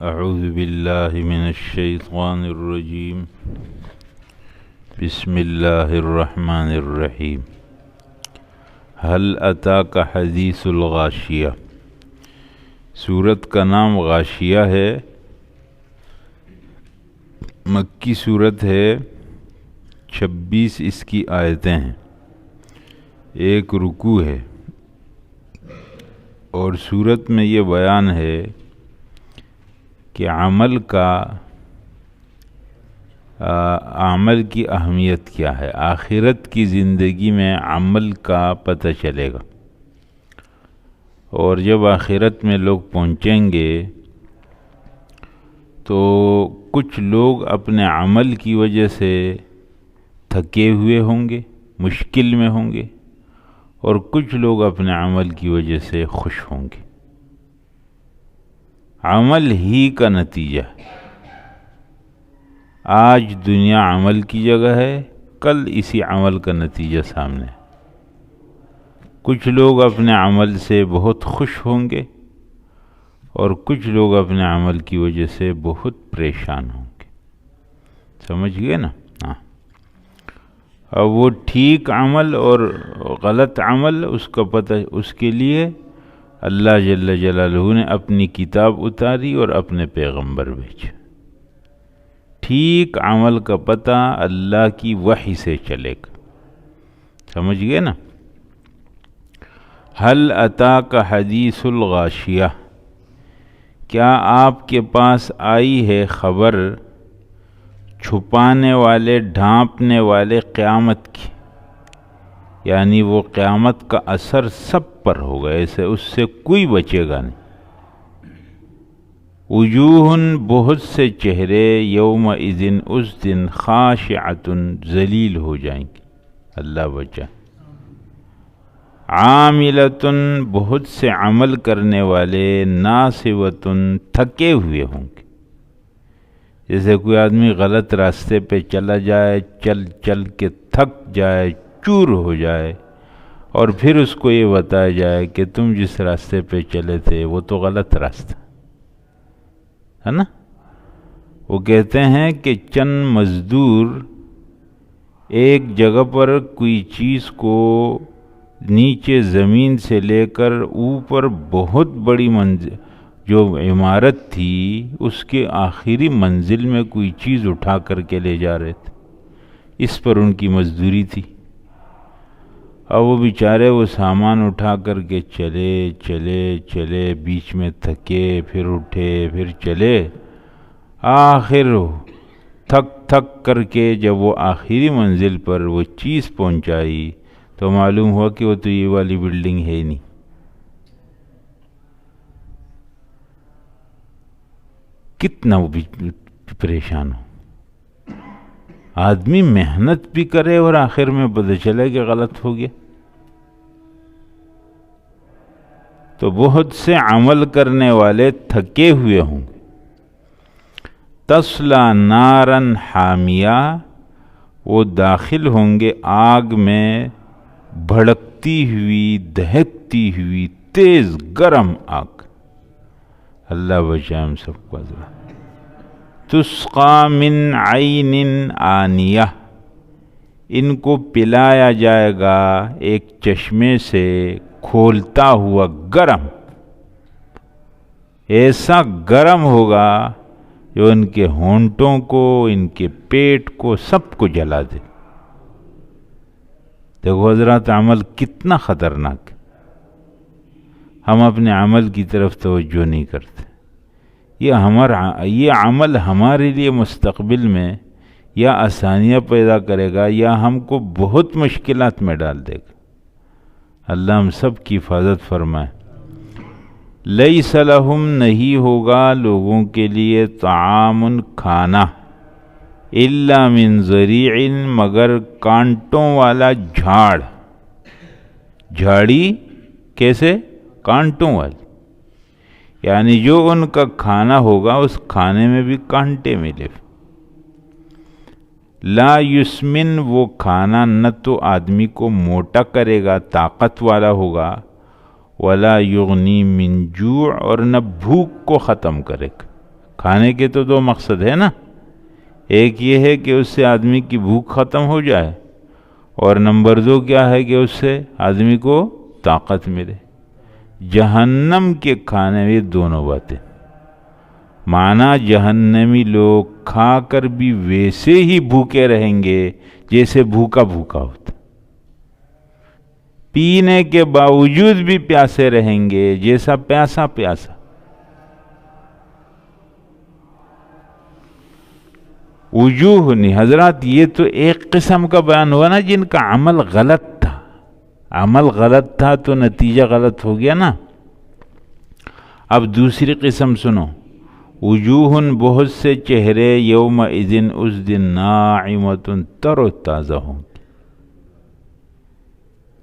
اعوذ باللہ من الشیطان الرجیم بسم اللہ الرحمن الرحیم هل اتاک حدیث الغاشیہ۔ سورت کا نام غاشیہ ہے، مکی سورت ہے، 26 اس کی آیتیں ہیں، ایک رکوع ہے، اور سورت میں یہ بیان ہے کہ عمل کی اہمیت کیا ہے، آخرت کی زندگی میں عمل کا پتہ چلے گا، اور جب آخرت میں لوگ پہنچیں گے تو کچھ لوگ اپنے عمل کی وجہ سے تھکے ہوئے ہوں گے، مشکل میں ہوں گے، اور کچھ لوگ اپنے عمل کی وجہ سے خوش ہوں گے۔ عمل ہی کا نتیجہ، آج دنیا عمل کی جگہ ہے، کل اسی عمل کا نتیجہ سامنے ہے۔ کچھ لوگ اپنے عمل سے بہت خوش ہوں گے اور کچھ لوگ اپنے عمل کی وجہ سے بہت پریشان ہوں گے۔ سمجھ گئے نا؟ ہاں۔ اب وہ ٹھیک عمل اور غلط عمل اس کا پتہ، اس کے لیے اللہ جل جلالہ نے اپنی کتاب اتاری اور اپنے پیغمبر بھیجے۔ ٹھیک عمل کا پتہ اللہ کی وحی سے چلے گا۔ سمجھ گئے نا؟ هل اتاک حدیث الغاشیہ، کیا آپ کے پاس آئی ہے خبر چھپانے والے، ڈھانپنے والے قیامت کی، یعنی وہ قیامت کا اثر سب پر ہوگا، ایسے اس سے کوئی بچے گا نہیں۔ وجوہ، بہت سے چہرے، یومئذ، اس دن، خاشعۃ، ذلیل ہو جائیں گے، اللہ بچا۔ عاملۃ، بہت سے عمل کرنے والے، ناصبۃ، تھکے ہوئے ہوں گے۔ جیسے کوئی آدمی غلط راستے پہ چلا جائے، چل چل کے تھک جائے، چور ہو جائے، اور پھر اس کو یہ بتایا جائے کہ تم جس راستے پہ چلے تھے وہ تو غلط راستہ ہے نا۔ وہ کہتے ہیں کہ چند مزدور ایک جگہ پر کوئی چیز کو نیچے زمین سے لے کر اوپر بہت بڑی منزل، جو عمارت تھی اس کے آخری منزل میں کوئی چیز اٹھا کر کے لے جا رہے تھے، اس پر ان کی مزدوری تھی۔ اور وہ بیچارے وہ سامان اٹھا کر کے چلے چلے چلے، بیچ میں تھکے، پھر اٹھے، پھر چلے، آخر تھک تھک کر کے جب وہ آخری منزل پر وہ چیز پہنچائی تو معلوم ہوا کہ وہ تو یہ والی بلڈنگ ہے ہی نہیں۔ کتنا وہ بھی پریشان ہو، آدمی محنت بھی کرے اور آخر میں پتہ چلے کہ غلط ہو گیا۔ تو بہت سے عمل کرنے والے تھکے ہوئے ہوں گے۔ تصلی نارا حامیہ، وہ داخل ہوں گے آگ میں، بھڑکتی ہوئی، دہکتی ہوئی، تیز گرم آگ، اللہ بچائے ہم سب کو۔ تسقی من عین آنیہ، ان کو پلایا جائے گا ایک چشمے سے کھولتا ہوا گرم، ایسا گرم ہوگا جو ان کے ہونٹوں کو، ان کے پیٹ کو، سب کو جلا دے۔ دیکھو حضرات، عمل کتنا خطرناک ہے، ہم اپنے عمل کی طرف توجہ نہیں کرتے۔ یہ عمل ہمارے لیے مستقبل میں یا آسانیاں پیدا کرے گا یا ہم کو بہت مشکلات میں ڈال دے گا۔ اللہ ہم سب کی حفاظت فرمائے۔ لیس لہم، نہیں ہوگا لوگوں کے لیے، طعام، کھانا، الا من ضریع، مگر کانٹوں والا جھاڑ، جھاڑی کیسے؟ کانٹوں والی، یعنی جو ان کا کھانا ہوگا اس کھانے میں بھی کانٹے ملے۔ لا یسمن، وہ کھانا نہ تو آدمی کو موٹا کرے گا، طاقت والا ہوگا، ولا یغنی من جوع، اور نہ بھوک کو ختم کرے گا۔ کھانے کے تو دو مقصد ہے نا، ایک یہ ہے کہ اس سے آدمی کی بھوک ختم ہو جائے، اور نمبر دو کیا ہے کہ اس سے آدمی کو طاقت ملے۔ جہنم کے کھانے میں دونوں باتیں، معنی جہنمی لوگ کھا کر بھی ویسے ہی بھوکے رہیں گے جیسے بھوکا بھوکا ہوتا، پینے کے باوجود بھی پیاسے رہیں گے جیسا پیاسا پیاسا۔ وجوہ نہیں حضرات، یہ تو ایک قسم کا بیان ہوا نا جن کا عمل غلط تھا، عمل غلط تھا تو نتیجہ غلط ہو گیا نا۔ اب دوسری قسم سنو، وجوہ بہت سے چہرے یومئذ اس دن ناعمۃ تر و تازہ ہوں گے۔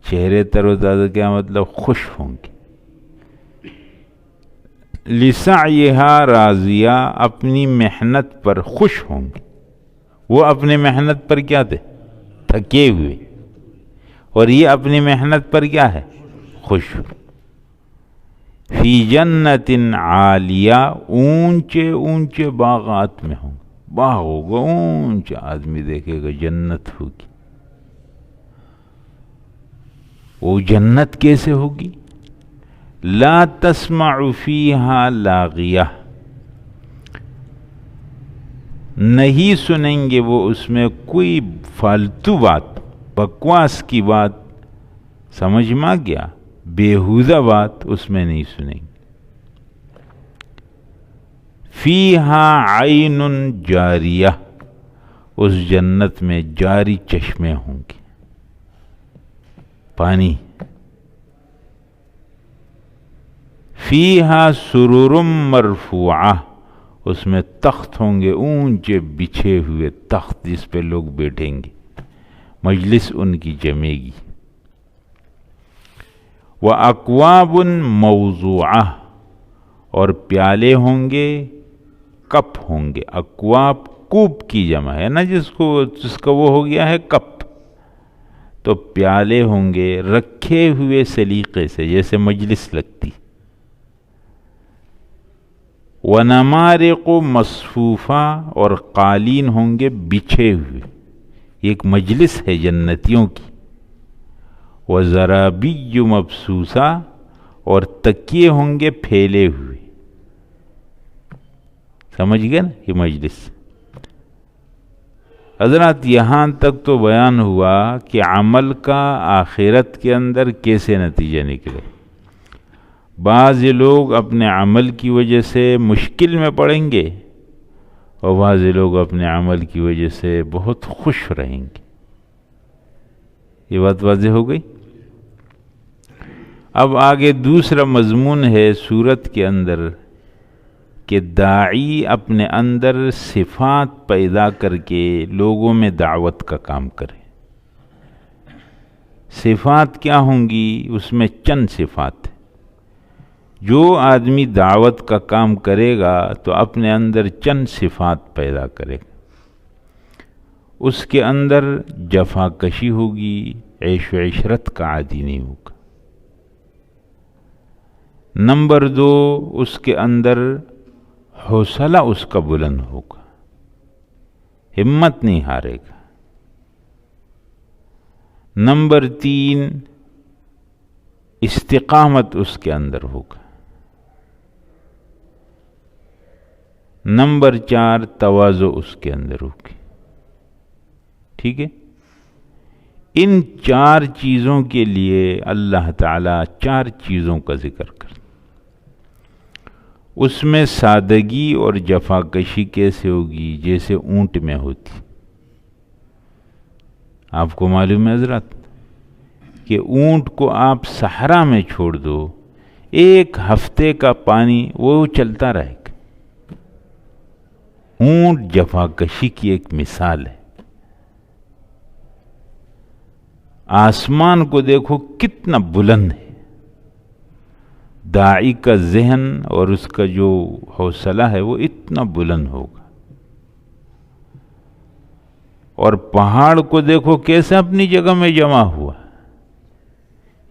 چہرے تر و تازہ کیا مطلب؟ خوش ہوں گے۔ لسعیہا راضیہ، اپنی محنت پر خوش ہوں گے۔ وہ اپنی محنت پر کیا تھے؟ تھکے ہوئے، اور یہ اپنی محنت پر کیا ہے؟ خوش۔ فی جنت عالیہ، اونچے اونچے باغات میں ہوں گے، باغ ہوگا اونچا، آدمی دیکھے گا جنت ہوگی۔ وہ جنت کیسے ہوگی؟ لا تسمع فیہا لاغیہ، نہیں سنیں گے وہ اس میں کوئی فالتو بات، بکواس کی بات، سمجھ میں گیا؟ بیہودہ بات اس میں نہیں سنیں گے۔ فیہا عین جاریہ، اس جنت میں جاری چشمے ہوں گے، پانی۔ فیہا سرر مرفوعہ، اس میں تخت ہوں گے اونچے بچھے ہوئے تخت، جس پہ لوگ بیٹھیں گے، مجلس ان کی جمے گی۔ وَأَكْوَابٌ مَوْضُوعَةٌ، اور پیالے ہوں گے، کپ ہوں گے۔ اکواب کوب کی جمع ہے نا، جس کا وہ ہو گیا ہے کپ، تو پیالے ہوں گے رکھے ہوئے سلیقے سے جیسے مجلس لگتی۔ وَنَمَارِقُ مَصْفُوفَةٌ، اور قالین ہوں گے بچھے ہوئے، ایک مجلس ہے جنتیوں کی۔ وَزَرَابِيُّ مَبْثُوثَةٌ، اور تکیے ہوں گے پھیلے ہوئے۔ سمجھ گئے نا یہ مجلس؟ حضرات یہاں تک تو بیان ہوا کہ عمل کا آخرت کے اندر کیسے نتیجہ نکلے۔ بعض لوگ اپنے عمل کی وجہ سے مشکل میں پڑیں گے، اور بعض لوگ اپنے عمل کی وجہ سے بہت خوش رہیں گے۔ یہ بات واضح ہو گئی؟ اب آگے دوسرا مضمون ہے سورت کے اندر کہ داعی اپنے اندر صفات پیدا کر کے لوگوں میں دعوت کا کام کرے۔ صفات کیا ہوں گی؟ اس میں چند صفات ہیں۔ جو آدمی دعوت کا کام کرے گا تو اپنے اندر چند صفات پیدا کرے گا۔ اس کے اندر جفا کشی ہوگی، عیش و عشرت کا عادی نہیں ہوگا۔ نمبر دو، اس کے اندر حوصلہ اس کا بلند ہوگا، ہمت نہیں ہارے گا۔ نمبر تین، استقامت اس کے اندر ہوگا۔ نمبر چار، تواضع اس کے اندر ہوگی۔ ٹھیک ہے؟ ان چار چیزوں کے لیے اللہ تعالیٰ چار چیزوں کا ذکر کرتا۔ اس میں سادگی اور جفا کشی کیسے ہوگی؟ جیسے اونٹ میں ہوتی۔ آپ کو معلوم ہے حضرات کہ اونٹ کو آپ صحرا میں چھوڑ دو، ایک ہفتے کا پانی وہ چلتا رہے گا۔ اونٹ جفا کشی کی ایک مثال ہے۔ آسمان کو دیکھو کتنا بلند ہے، داعی کا ذہن اور اس کا جو حوصلہ ہے وہ اتنا بلند ہوگا۔ اور پہاڑ کو دیکھو کیسے اپنی جگہ میں جمع ہوا،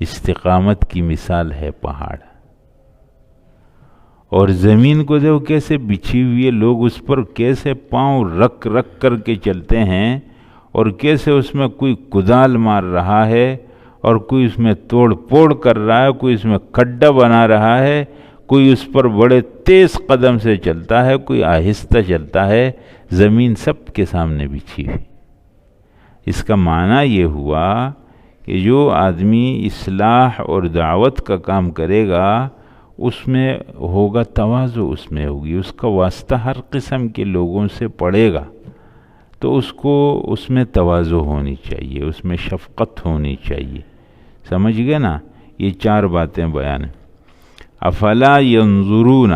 استقامت کی مثال ہے پہاڑ۔ اور زمین کو دیکھو کیسے بچھی ہوئی ہے، لوگ اس پر کیسے پاؤں رکھ رکھ کر کے چلتے ہیں، اور کیسے اس میں کوئی کدال مار رہا ہے، اور کوئی اس میں توڑ پھوڑ کر رہا ہے، کوئی اس میں کھڈا بنا رہا ہے، کوئی اس پر بڑے تیز قدم سے چلتا ہے، کوئی آہستہ چلتا ہے، زمین سب کے سامنے بچھی ہوئی۔ اس کا معنی یہ ہوا کہ جو آدمی اصلاح اور دعوت کا کام کرے گا اس میں ہوگا تواضع، اس میں ہوگی، اس کا واسطہ ہر قسم کے لوگوں سے پڑے گا، تو اس کو اس میں تواضع ہونی چاہیے، اس میں شفقت ہونی چاہیے۔ سمجھ گئے نا؟ یہ 4 باتیں بیان ہیں۔ افلا ینظرون،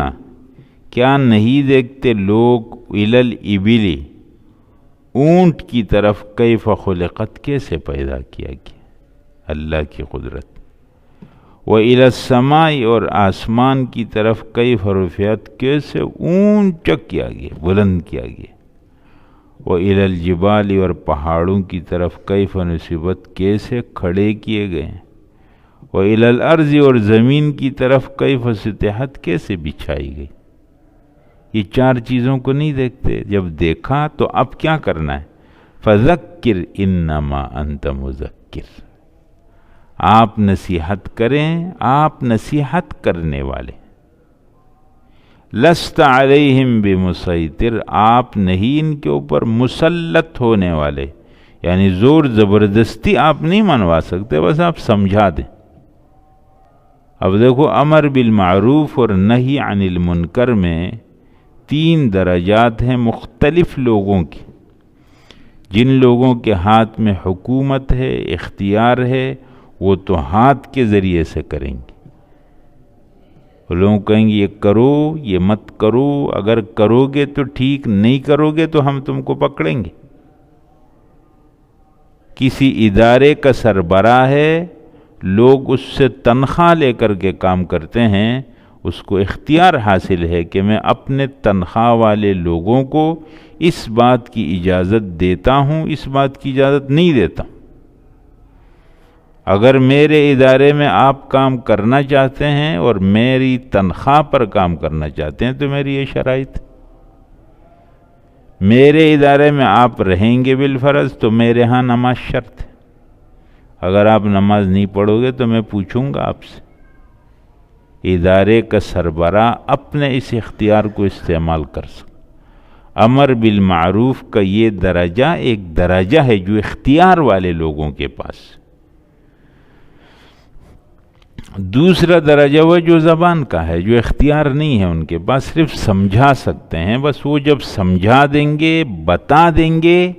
کیا نہیں دیکھتے لوگ، الی الابل، اونٹ کی طرف، کیف خلقت، کیسے پیدا کیا گیا، اللہ کی قدرت، وَإِلَى السَّمَاءِ، اور آسمان کی طرف، کیف رفعت، کیسے اونچا کیا گیا، بلند کیا گیا، وَإِلَى الْجِبَالِ، اور پہاڑوں کی طرف، کیف نصبت، کیسے کھڑے کیے گئے، وَإِلَى الْأَرْضِ، اور زمین کی طرف، کیف سطحت، کیسے بچھائی گئی۔ یہ 4 چیزوں کو نہیں دیکھتے؟ جب دیکھا تو اب کیا کرنا ہے؟ فَذَكِّرْ إِنَّمَا أَنْتَ مُذَكِّرْ، آپ نصیحت کریں، آپ نصیحت کرنے والے، لست علیہم بمسیطر، آپ نہیں ان کے اوپر مسلط ہونے والے، یعنی زور زبردستی آپ نہیں منوا سکتے، بس آپ سمجھا دیں۔ اب دیکھو، امر بالمعروف اور نہی عن المنکر میں 3 درجات ہیں مختلف لوگوں کی۔ جن لوگوں کے ہاتھ میں حکومت ہے، اختیار ہے، وہ تو ہاتھ کے ذریعے سے کریں گے، وہ لوگ کہیں گے یہ کرو، یہ مت کرو، اگر کرو گے تو ٹھیک، نہیں کرو گے تو ہم تم کو پکڑیں گے۔ کسی ادارے کا سربراہ ہے، لوگ اس سے تنخواہ لے کر کے کام کرتے ہیں، اس کو اختیار حاصل ہے کہ میں اپنے تنخواہ والے لوگوں کو اس بات کی اجازت دیتا ہوں، اس بات کی اجازت نہیں دیتا ہوں۔ اگر میرے ادارے میں آپ کام کرنا چاہتے ہیں اور میری تنخواہ پر کام کرنا چاہتے ہیں تو میری یہ شرائط ہے۔ میرے ادارے میں آپ رہیں گے بالفرض تو میرے ہاں نماز شرط ہے، اگر آپ نماز نہیں پڑھو گے تو میں پوچھوں گا آپ سے۔ ادارے کا سربراہ اپنے اس اختیار کو استعمال کر سکتا۔ امر بالمعروف کا یہ درجہ ایک درجہ ہے جو اختیار والے لوگوں کے پاس۔ دوسرا درجہ وہ جو زبان کا ہے، جو اختیار نہیں ہے ان کے پاس، صرف سمجھا سکتے ہیں، بس وہ جب سمجھا دیں گے، بتا دیں گے،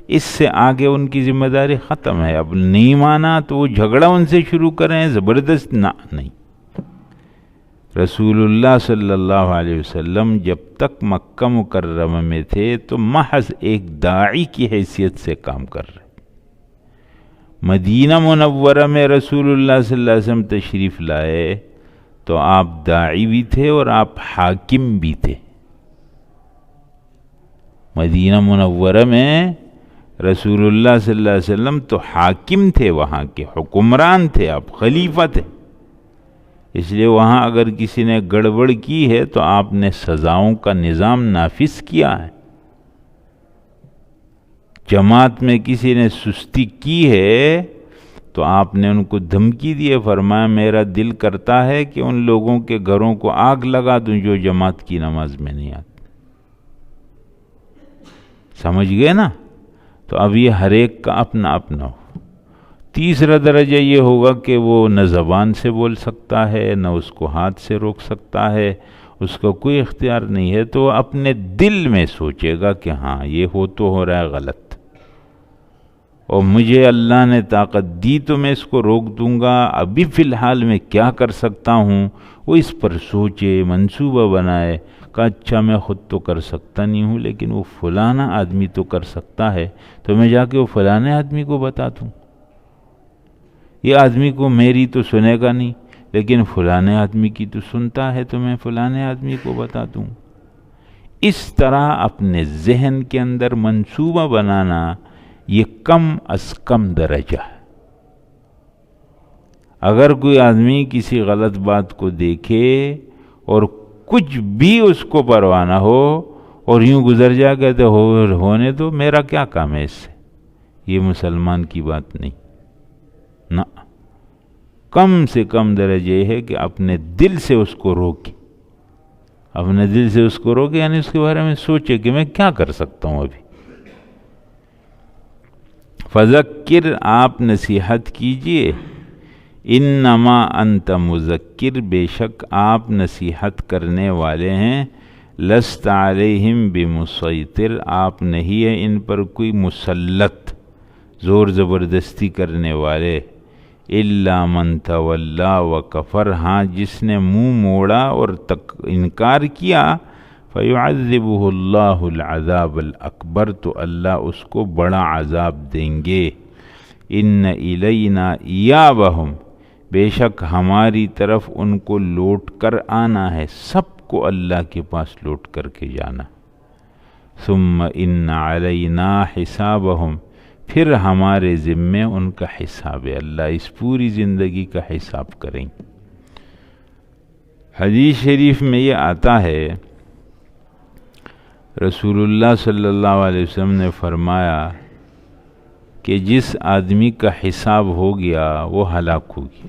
اس سے آگے ان کی ذمہ داری ختم ہے۔ اب نہیں مانا تو وہ جھگڑا ان سے شروع کریں، زبردست نہیں۔ رسول اللہ صلی اللہ علیہ وسلم جب تک مکہ مکرمہ میں تھے تو محض ایک داعی کی حیثیت سے کام کر رہے۔ مدینہ منورہ میں رسول اللہ صلی اللہ علیہ وسلم تشریف لائے تو آپ داعی بھی تھے اور آپ حاکم بھی تھے۔ مدینہ منورہ میں رسول اللہ صلی اللہ علیہ وسلم تو حاکم تھے، وہاں کے حکمران تھے، آپ خلیفہ تھے، اس لیے وہاں اگر کسی نے گڑبڑ کی ہے تو آپ نے سزاؤں کا نظام نافذ کیا ہے۔ جماعت میں کسی نے سستی کی ہے تو آپ نے ان کو دھمکی دی ہے، فرمایا میرا دل کرتا ہے کہ ان لوگوں کے گھروں کو آگ لگا دوں جو جماعت کی نماز میں نہیں آتے۔ سمجھ گئے نا؟ تو اب یہ ہر ایک کا اپنا اپنا ہو۔ تیسرا درجہ یہ ہوگا کہ وہ نہ زبان سے بول سکتا ہے، نہ اس کو ہاتھ سے روک سکتا ہے، اس کا کوئی اختیار نہیں ہے، تو وہ اپنے دل میں سوچے گا کہ ہاں یہ ہو رہا ہے غلط، اور مجھے اللہ نے طاقت دی تو میں اس کو روک دوں گا، ابھی فی الحال میں کیا کر سکتا ہوں، وہ اس پر سوچے، منصوبہ بنائے کہ اچھا میں خود تو کر سکتا نہیں ہوں لیکن وہ فلانا آدمی تو کر سکتا ہے، تو میں جا کے وہ فلانے آدمی کو بتا دوں۔ یہ آدمی کو میری تو سنے گا نہیں لیکن فلانے آدمی کی تو سنتا ہے، تو میں فلانے آدمی کو بتا دوں۔ اس طرح اپنے ذہن کے اندر منصوبہ بنانا یہ کم از کم درجہ ہے۔ اگر کوئی آدمی کسی غلط بات کو دیکھے اور کچھ بھی اس کو پرواہ نہ ہو اور یوں گزر جائے گا تو ہونے دو، میرا کیا کام ہے اس سے، یہ مسلمان کی بات نہیں نہ۔ کم سے کم درجہ یہ ہے کہ اپنے دل سے اس کو روکے، اپنے دل سے اس کو روکے، یعنی اس کے بارے میں سوچے کہ میں کیا کر سکتا ہوں ابھی۔ فذکر، آپ نصیحت کیجئے، انما انت مذکر، بے شک آپ نصیحت کرنے والے ہیں، لست علیہم بمسیطر، آپ نہیں ہے ان پر کوئی مسلط، زور زبردستی کرنے والے، الا من تولا وکفر، ہاں جس نے منہ موڑا اور انکار کیا، فیعذبہ اللہ العذاب الاکبر، تو اللہ اس کو بڑا عذاب دیں گے۔ ان الینا ایابہم، بے شک ہماری طرف ان کو لوٹ کر آنا ہے، سب کو اللہ کے پاس لوٹ کر کے جانا۔ ثم ان علینا حسابہم، پھر ہمارے ذمے ان کا حساب ہے، اللہ اس پوری زندگی کا حساب کریں۔ حدیث شریف میں یہ آتا ہے، رسول اللہ صلی اللہ علیہ وسلم نے فرمایا کہ جس آدمی کا حساب ہو گیا وہ ہلاک ہو گیا۔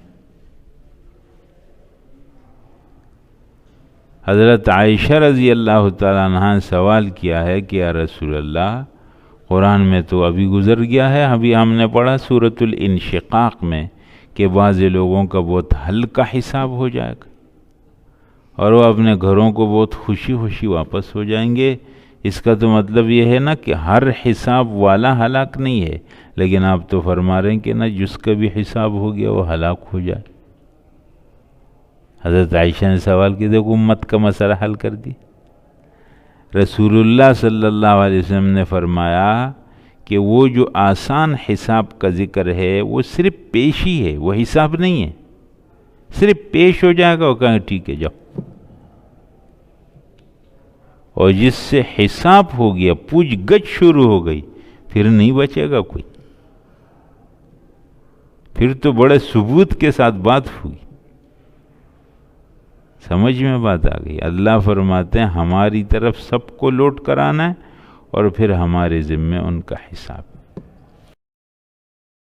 حضرت عائشہ رضی اللہ تعالیٰ عنہ نے سوال کیا ہے کہ یا رسول اللہ، قرآن میں تو ابھی گزر گیا ہے، ابھی ہم نے پڑھا سورۃ الانشقاق میں کہ بعض لوگوں کا بہت ہلکا حساب ہو جائے گا اور وہ اپنے گھروں کو بہت خوشی خوشی واپس ہو جائیں گے۔ اس کا تو مطلب یہ ہے نا کہ ہر حساب والا ہلاک نہیں ہے، لیکن آپ تو فرما رہے ہیں کہ نا جس کا بھی حساب ہو گیا وہ ہلاک ہو جائے۔ حضرت عائشہ نے سوال کیا، دیکھو امت کا مسئلہ حل کر دی۔ رسول اللہ صلی اللہ علیہ وسلم نے فرمایا کہ وہ جو آسان حساب کا ذکر ہے وہ صرف پیشی ہے، وہ حساب نہیں ہے، صرف پیش ہو جائے گا، وہ کہیں ٹھیک ہے جاؤ۔ اور جس سے حساب ہو گیا، پوچھ گچھ شروع ہو گئی، پھر نہیں بچے گا کوئی، پھر تو بڑے ثبوت کے ساتھ بات ہوئی۔ سمجھ میں بات آ گئی؟ اللہ فرماتے ہیں ہماری طرف سب کو لوٹ کر آنا ہے اور پھر ہمارے ذمے ان کا حساب۔